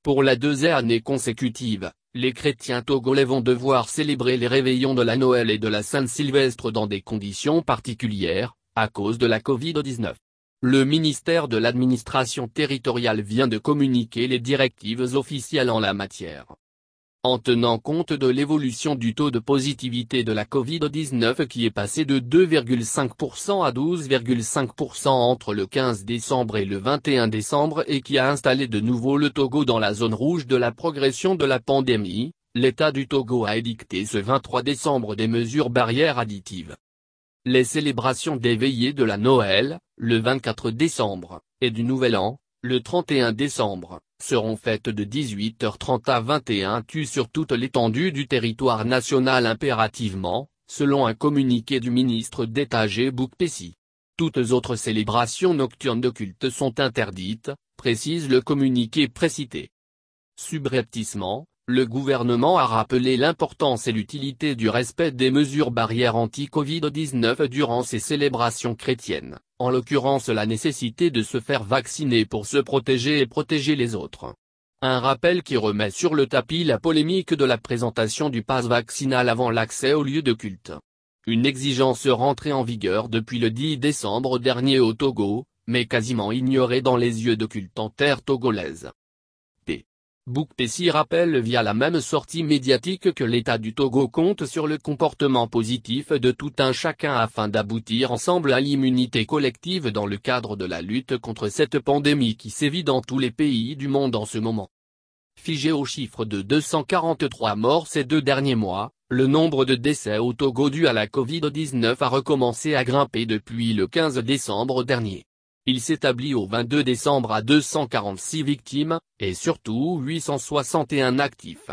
Pour la deuxième année consécutive, les chrétiens togolais vont devoir célébrer les réveillons de la Noël et de la Saint-Sylvestre dans des conditions particulières, à cause de la Covid-19. Le ministère de l'administration territoriale vient de communiquer les directives officielles en la matière. En tenant compte de l'évolution du taux de positivité de la Covid-19 qui est passé de 2,5% à 12,5% entre le 15 décembre et le 21 décembre et qui a installé de nouveau le Togo dans la zone rouge de la progression de la pandémie, l'État du Togo a édicté ce 23 décembre des mesures barrières additives. Les célébrations des veillées de la Noël, le 24 décembre, et du Nouvel An, le 31 décembre, seront faites de 18h30 à 21h sur toute l'étendue du territoire national impérativement, selon un communiqué du ministre d'État Bouk Pessi. Toutes autres célébrations nocturnes de culte sont interdites, précise le communiqué précité. Subrepticement, le gouvernement a rappelé l'importance et l'utilité du respect des mesures barrières anti-Covid-19 durant ces célébrations chrétiennes, en l'occurrence la nécessité de se faire vacciner pour se protéger et protéger les autres. Un rappel qui remet sur le tapis la polémique de la présentation du pass vaccinal avant l'accès aux lieux de culte. Une exigence rentrée en vigueur depuis le 10 décembre dernier au Togo, mais quasiment ignorée dans les lieux de culte en terre togolaise. Bouk Pessi rappelle via la même sortie médiatique que l'État du Togo compte sur le comportement positif de tout un chacun afin d'aboutir ensemble à l'immunité collective dans le cadre de la lutte contre cette pandémie qui sévit dans tous les pays du monde en ce moment. Figé au chiffre de 243 morts ces 2 derniers mois, le nombre de décès au Togo dû à la Covid-19 a recommencé à grimper depuis le 15 décembre dernier. Il s'établit au 22 décembre à 246 victimes, et surtout 861 actifs.